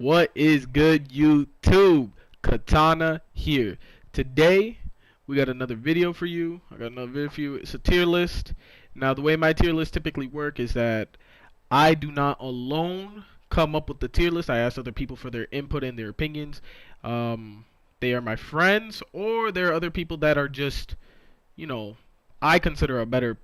What is good, YouTube? Katana here. Today, we got another video for you. It's a tier list. Now, the way my tier lists typically work is that I do not alone come up with the tier list. I ask other people for their input and their opinions. They are my friends, or there are other people that are just, I consider a better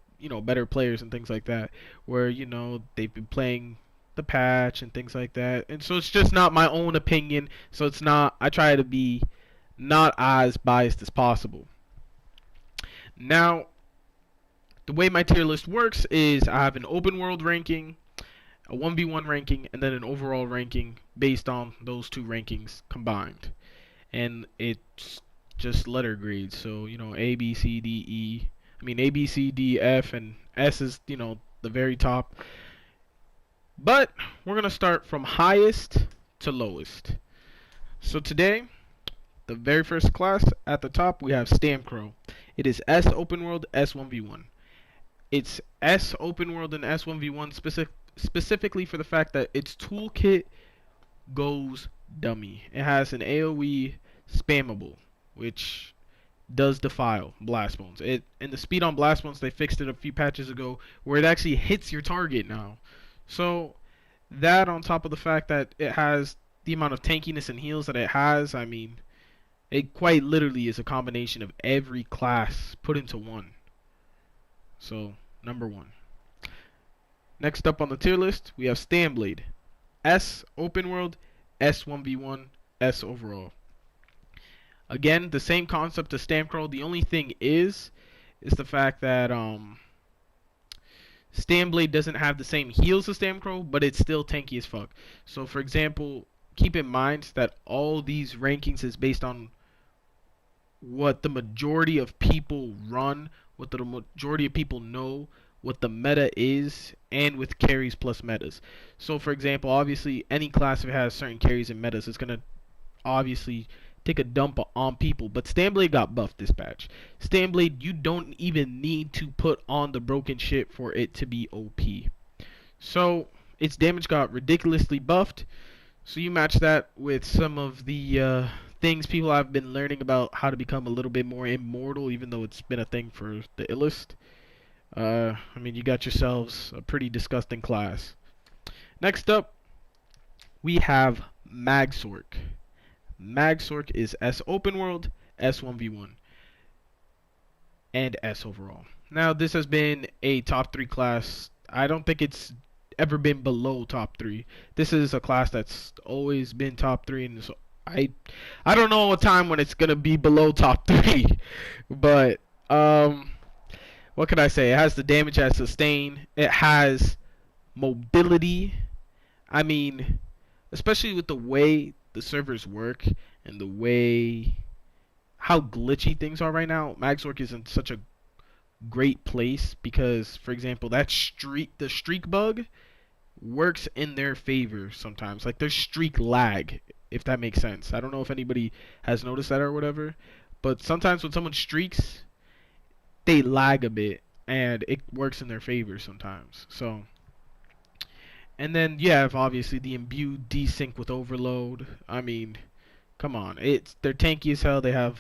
players and things like that, where, they've been playing the patch and things like that. And so it's just not my own opinion. So it's not, I try to be not as biased as possible. Now, the way my tier list works is I have an open world ranking, a 1v1 ranking, and then an overall ranking based on those two rankings combined. And it's just letter grades. So, A, B, C, D, E. I mean, A, B, C, D, F, and S is, the very top. But we're going to start from highest to lowest. So today, the very first class at the top, we have StamCro. It is S open world, S 1v1. It's S open world and S 1v1 specifically for the fact that its toolkit goes dummy. It has an AoE spammable, which does defile blast bones. And the speed on blast bones, they fixed it a few patches ago where it actually hits your target now. So that, on top of the fact that it has the amount of tankiness and heals that it has, I mean, it quite literally is a combination of every class put into one. So, number one. Next up on the tier list, we have Stamblade. S open world, S 1v1, S overall. Again, the same concept as StamCro. The only thing is the fact that Stamblade doesn't have the same heals as StamCro, but it's still tanky as fuck. So, for example, keep in mind that all these rankings is based on what the majority of people run, what the majority of people know, what the meta is, and with carries plus metas. So, for example, obviously, any class that has certain carries and metas is going to obviously take a dump on people. But Stamblade got buffed this patch. Stamblade, you don't even need to put on the broken shit for it to be OP. So its damage got ridiculously buffed. So you match that with some of the things people have been learning about how to become a little bit more immortal, even though it's been a thing for the illest. I mean, you got yourselves a pretty disgusting class. Next up, we have MagSorc. MagSorc is S open world, S 1v1, and S overall. Now, this has been a top 3 class. I don't think it's ever been below top 3. This is a class that's always been top 3, and so I don't know a time when it's gonna be below top 3. But what can I say? It has the damage, it has sustain, it has mobility. I mean, especially with the way the servers work and the way how glitchy things are right now, MagSorc is in such a great place because, for example, the streak bug works in their favor sometimes. Like, there's streak lag, if that makes sense. I don't know if anybody has noticed that or whatever, but sometimes when someone streaks, they lag a bit and it works in their favor sometimes. So, and then you have obviously the imbued desync with overload. I mean, come on, they're tanky as hell. They have a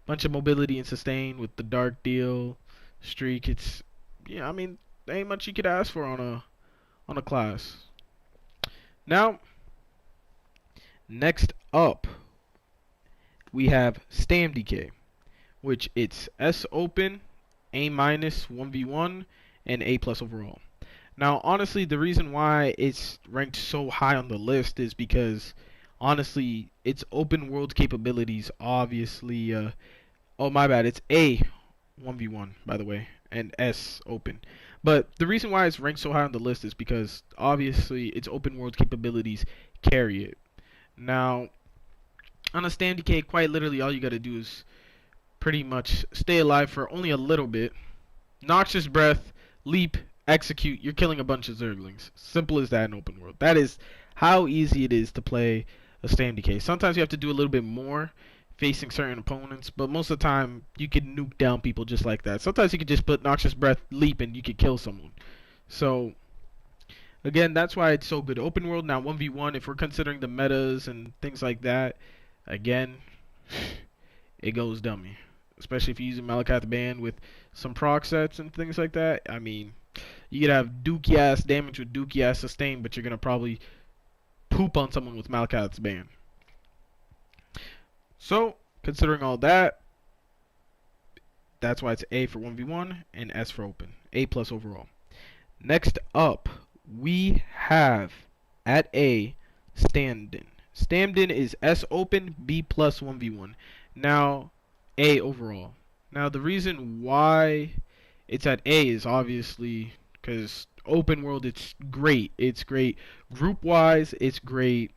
bunch of mobility and sustain with the dark deal streak. It's, yeah, I mean, there ain't much you could ask for on a class. Now, next up, we have StamDk, which it's S open, A minus 1v1, and A plus overall. Now, honestly, the reason why it's ranked so high on the list is because, honestly, its open world capabilities obviously, oh, my bad, it's A 1v1, by the way, and S open. But the reason why it's ranked so high on the list is because, obviously, its open world capabilities carry it. Now, on a StamDk, quite literally, all you gotta do is pretty much stay alive for only a little bit, noxious breath, leap, execute, you're killing a bunch of zerglings. Simple as that in open world. That is how easy it is to play a StamDk. Sometimes you have to do a little bit more facing certain opponents, but most of the time you can nuke down people just like that. Sometimes you can just put noxious breath, leap, and you can kill someone. So Again, that's why it's so good. Open world now 1v1, if we're considering the metas and things like that, again, it goes dummy. Especially if you're using Malakath Band with some proc sets and things like that. I mean, you could have dookie ass damage with dookie ass sustain, but you're gonna probably poop on someone with Malakath's Band. So, considering all that, that's why it's A for 1v1 and S for open. A plus overall. Next up, we have at A, StamDen. StamDen is S open, B plus 1v1. Now, A overall. Now, the reason why it's at A is obviously because open world, it's great. It's great. Group wise, it's great.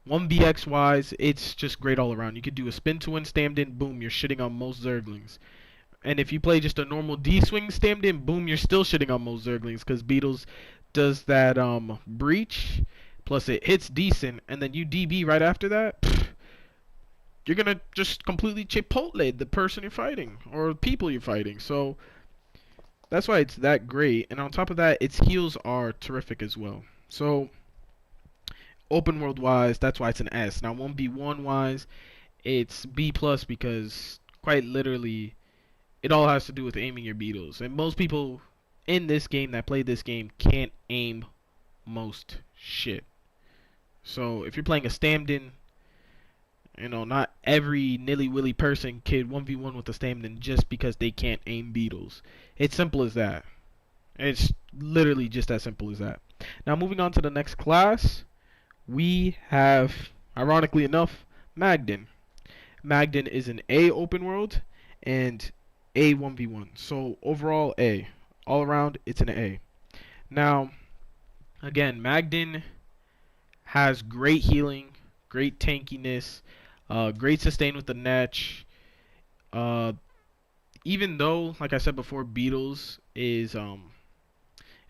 1vx wise, it's just great all around. You could do a spin to win StamDen, boom, you're shitting on most Zerglings. And if you play just a normal D-swing StamDen, boom, you're still shitting on most Zerglings because Beetles does that breach, plus it hits decent, and then you DB right after that, you're gonna just completely chipotle the person you're fighting or people you're fighting. So that's why it's that great. And on top of that, its heals are terrific as well. So open world wise, that's why it's an S. Now 1v1 wise, it's B plus because quite literally it all has to do with aiming your beetles. And most people in this game that play this game can't aim most shit. So if you're playing a StamDen, you know, not every nilly-willy person can 1v1 with a StamDen just because they can't aim beetles. It's simple as that. It's literally just as simple as that. Now moving on to the next class, we have, ironically enough, MagDen. MagDen is an A open world and A 1v1. So overall A. All around it's an A. Now, again, MagDen has great healing, great tankiness, great sustain with the Netch. Even though, like I said before, Beetles is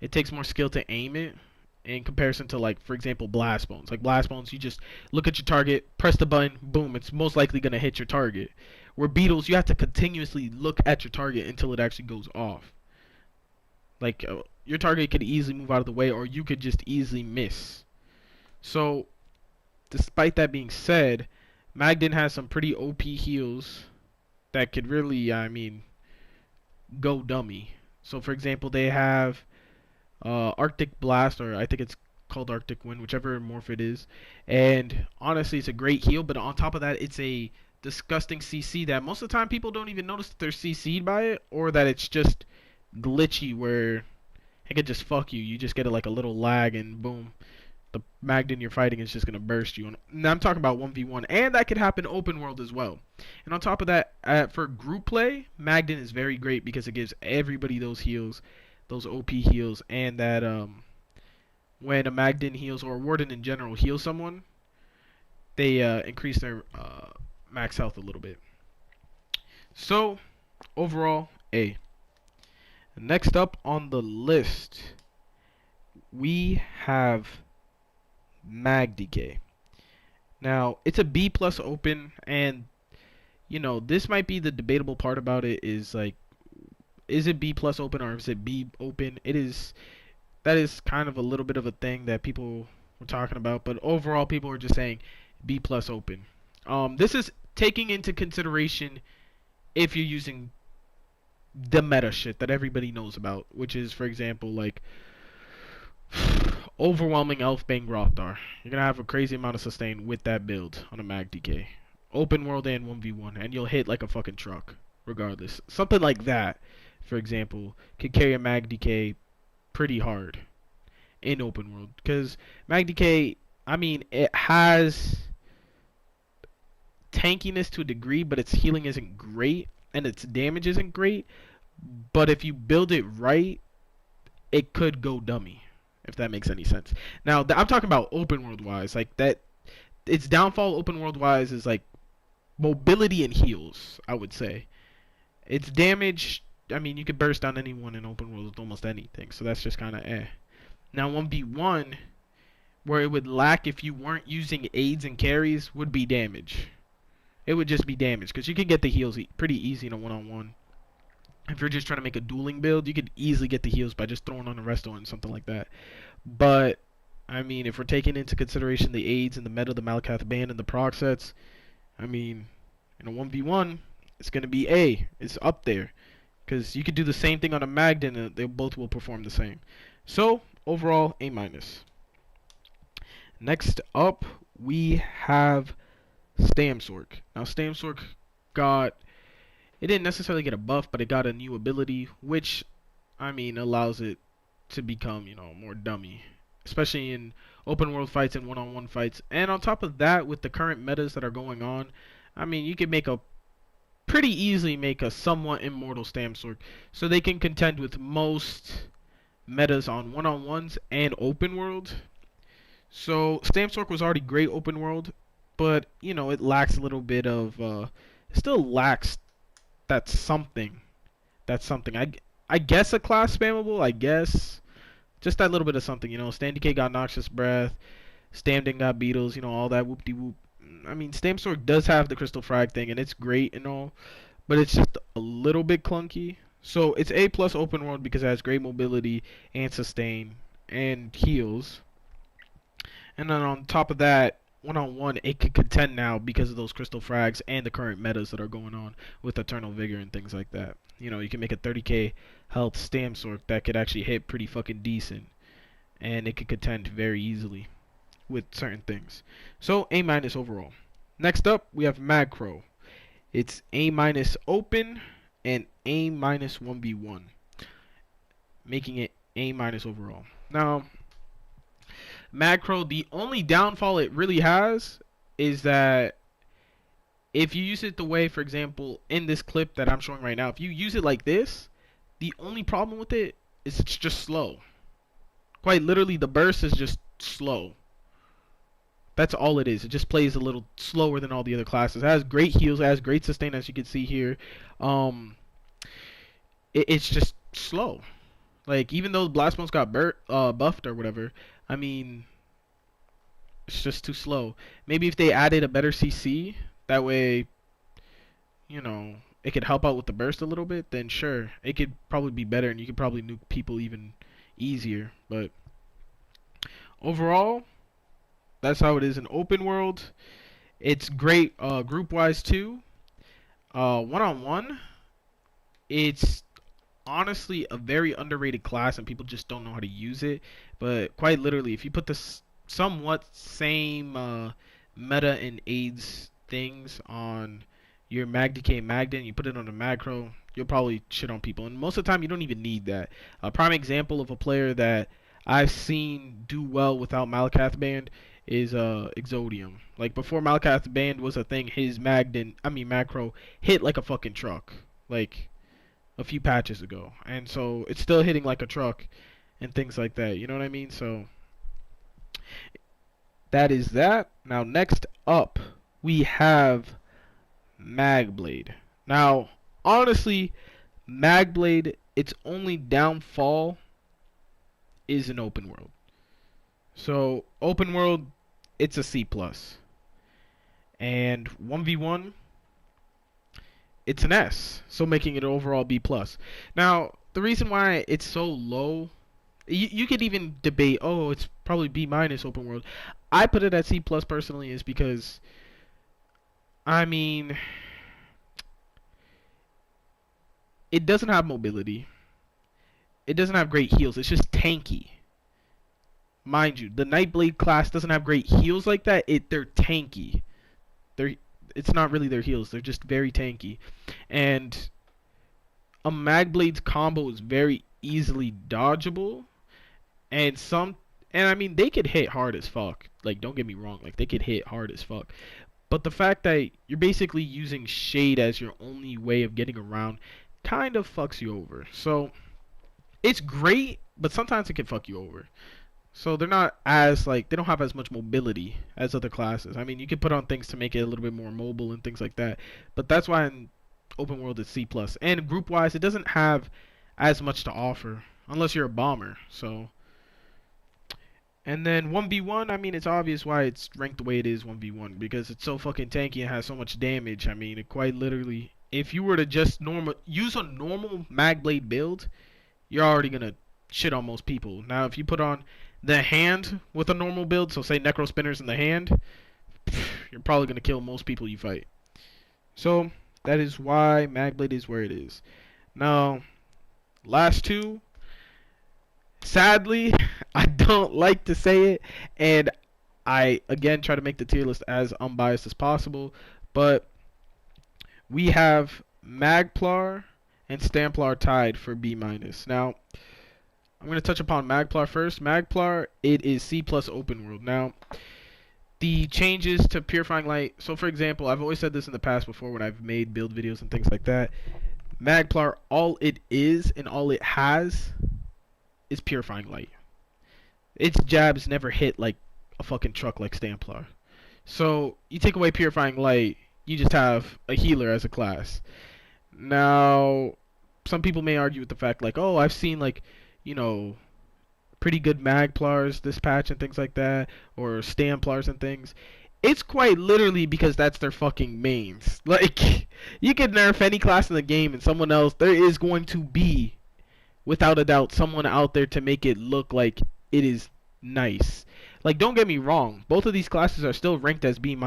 it takes more skill to aim it in comparison to, like, for example, Blast Bones. Like Blast Bones, you just look at your target, press the button, boom, it's most likely gonna hit your target. Where Beetles, you have to continuously look at your target until it actually goes off. Like your target could easily move out of the way, or you could just easily miss. So, despite that being said, MagDen has some pretty OP heals that could really, I mean, go dummy. So, for example, they have Arctic Blast, or I think it's called Arctic Wind, whichever morph it is. And honestly, it's a great heal, but on top of that, it's a disgusting CC that most of the time people don't even notice that they're CC'd by it, or that it's just glitchy where it could just fuck you. You just get like a little lag and boom, the MagDen you're fighting is just gonna burst you. And I'm talking about 1v1, and that could happen open world as well. And on top of that, for group play, MagDen is very great because it gives everybody those heals, those OP heals, and that when a MagDen heals, or a Warden in general heals someone, they increase their max health a little bit. So overall, A. Next up on the list, we have MagDk. Now, it's a B plus open, and you know, this might be the debatable part about it, is like, is it B plus open or is it B open? That is kind of a little bit of a thing that people were talking about, but overall people are just saying B plus open. This is taking into consideration if you're using the meta shit that everybody knows about, which is, for example, like overwhelming Elfbane Grothdar. You're gonna have a crazy amount of sustain with that build on a MagDk, open world and 1v1, and you'll hit like a fucking truck regardless. Something like that, for example, could carry a MagDk pretty hard in open world, because MagDk, I mean, it has tankiness to a degree, but its healing isn't great and its damage isn't great. But if you build it right, it could go dummy, if that makes any sense. Now, I'm talking about open world wise, like that. Its downfall open world wise is like mobility and heals, I would say. Its damage, I mean, you could burst down anyone in open world with almost anything, so that's just kind of eh. Now 1v1, where it would lack if you weren't using aids and carries, would be damage. It would just be damage, because you can get the heals pretty easy in a one-on-one. If you're just trying to make a dueling build, you could easily get the heals by just throwing on a resto and something like that. But I mean, if we're taking into consideration the aids and the meta, the Malakath band, and the proc sets, I mean, in a 1v1, it's gonna be A. It's up there because you could do the same thing on a MagDen, and they both will perform the same. So overall, A minus. Next up, we have StamSorc. Now, StamSorc got, it didn't necessarily get a buff, but it got a new ability, which, I mean, allows it to become, you know, more dummy, especially in open world fights and one-on-one fights. And on top of that, with the current metas that are going on, I mean, you can make a pretty easily make a somewhat immortal StamSorc, so they can contend with most metas on one-on-ones and open world. So StamSorc was already great open world, but you know it lacks a little bit of it still lacks that something. That's something. I guess a class spammable, I guess. Just that little bit of something, you know. StamDk got Noxious Breath, StamDen got Beetles, you know, all that whoop de whoop. I mean, StamSorc does have the Crystal Frag thing, and it's great and all, but it's just a little bit clunky. So it's A plus open world because it has great mobility and sustain and heals. And then on top of that, one-on-one, it could contend now because of those Crystal Frags and the current metas that are going on with Eternal Vigor and things like that. You know, you can make a 30k health StamSorc that could actually hit pretty fucking decent. And it could contend very easily with certain things. So, A minus overall. Next up, we have Magcro. It's A minus open and A minus 1v1. Making it A minus overall. Now, Magcro, the only downfall it really has is that if you use it the way, for example, in this clip that I'm showing right now, if you use it like this, the only problem with it is it's just slow. Quite literally, the burst is just slow. That's all it is. It just plays a little slower than all the other classes. It has great heals, it has great sustain, as you can see here. It's just slow. Like, even though Blast Bones got buffed or whatever, I mean, it's just too slow. Maybe if they added a better CC, that way, you know, it could help out with the burst a little bit, then sure, it could probably be better, and you could probably nuke people even easier. But overall, that's how it is in open world. It's great group-wise too. One-on-one, it's honestly a very underrated class, and people just don't know how to use it. But quite literally, if you put this somewhat same meta and aids things on your MagDk and MagDen, you put it on a Magcro, you'll probably shit on people. And most of the time, you don't even need that. A prime example of a player that I've seen do well without Malakath Band is Exodium. Like, before Malakath Band was a thing, his Magcro hit like a fucking truck. Like, a few patches ago. And so, it's still hitting like a truck and things like that. You know what I mean? So, that is that. Now, next up, we have Magblade. Now, honestly, Magblade, its only downfall is an open world. So, open world, it's a C+. And 1v1, it's an S. So, making it overall B+. Now, the reason why it's so low, you could even debate, oh, it's probably B- open world. I put it at C+ personally is because, I mean, it doesn't have mobility. It doesn't have great heals. It's just tanky. Mind you, the Nightblade class doesn't have great heals like that. They're tanky. It's not really their heals. They're just very tanky. And a Magblade's combo is very easily dodgeable. And I mean, they could hit hard as fuck. Like, don't get me wrong. Like, they could hit hard as fuck. But the fact that you're basically using Shade as your only way of getting around kind of fucks you over. So, it's great, but sometimes it can fuck you over. So they're not as, like, they don't have as much mobility as other classes. I mean, you can put on things to make it a little bit more mobile and things like that. But that's why in open world it's C+. And group-wise, it doesn't have as much to offer, unless you're a bomber. So, and then 1v1, I mean, it's obvious why it's ranked the way it is 1v1. Because it's so fucking tanky and has so much damage. I mean, it quite literally, if you were to just use a normal Magblade build, you're already going to shit on most people. Now, if you put on the hand with a normal build, so say Necro Spinners in the hand, you're probably going to kill most people you fight. So that is why Magblade is where it is. Now, last two, sadly, I don't like to say it, and I again try to make the tier list as unbiased as possible, but we have Magplar and Stamplar tied for B-. Now, I'm going to touch upon Magplar first. Magplar, it is C+ open world. Now, the changes to Purifying Light. So, for example, I've always said this in the past before when I've made build videos and things like that. Magplar, all it is and all it has is Purifying Light. Its jabs never hit like a fucking truck like Stamplar. So, you take away Purifying Light, you just have a healer as a class. Now, some people may argue with the fact like, oh, I've seen like, you know, pretty good Magplars this patch and things like that, or Stamplars and things. It's quite literally because that's their fucking mains. Like, you could nerf any class in the game and someone else, there is going to be, without a doubt, someone out there to make it look like it is nice. Like, don't get me wrong, both of these classes are still ranked as B-.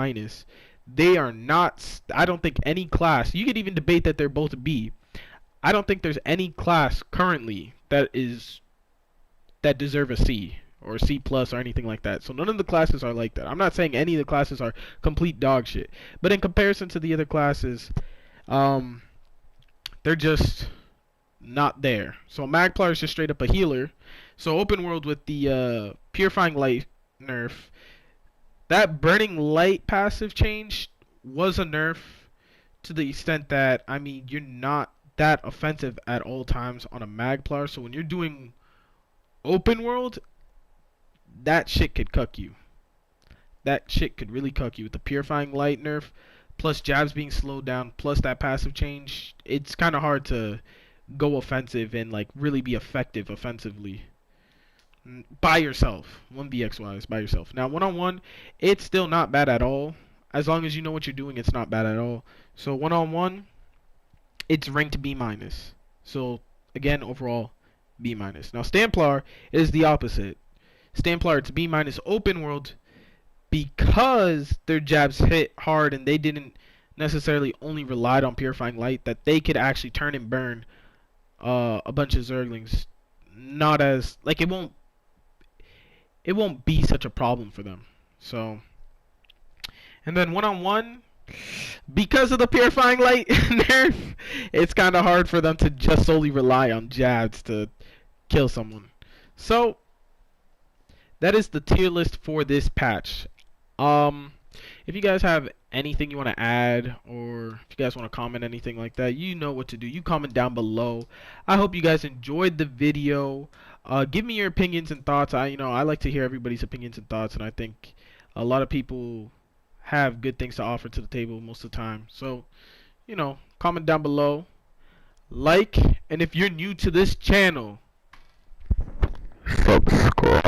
They are not, I don't think any class, you could even debate that they're both B. I don't think there's any class currently that deserve a C or C+ or anything like that. So none of the classes are like that. I'm not saying any of the classes are complete dog shit, but in comparison to the other classes, they're just not there. So Magplar is just straight up a healer. So open world with the Purifying Light nerf, that Burning Light passive change was a nerf to the extent that, I mean, you're not that offensive at all times on a Magplar. So when you're doing open world, that shit could cuck you. That shit could really cuck you with the Purifying Light nerf, plus jabs being slowed down, plus that passive change. It's kind of hard to go offensive and like really be effective offensively by yourself. 1vx wise, by yourself. Now 1-on-1, it's still not bad at all. As long as you know what you're doing, it's not bad at all. So 1-on-1, it's ranked B-. So again, overall B-. Now Stamplar is the opposite. Stamplar, it's B- open world because their jabs hit hard and they didn't necessarily only relied on Purifying Light, that they could actually turn and burn a bunch of Zerglings. Not as like it won't be such a problem for them. So, and then 1-on-1, because of the Purifying Light nerf, it's kind of hard for them to just solely rely on jabs to kill someone. So that is the tier list for this patch. If you guys have anything you want to add, or if you guys want to comment anything like that, you know what to do. You comment down below. I hope you guys enjoyed the video. Give me your opinions and thoughts. I like to hear everybody's opinions and thoughts, and I think a lot of people have good things to offer to the table most of the time. So, comment down below, like, and if you're new to this channel, subscribe.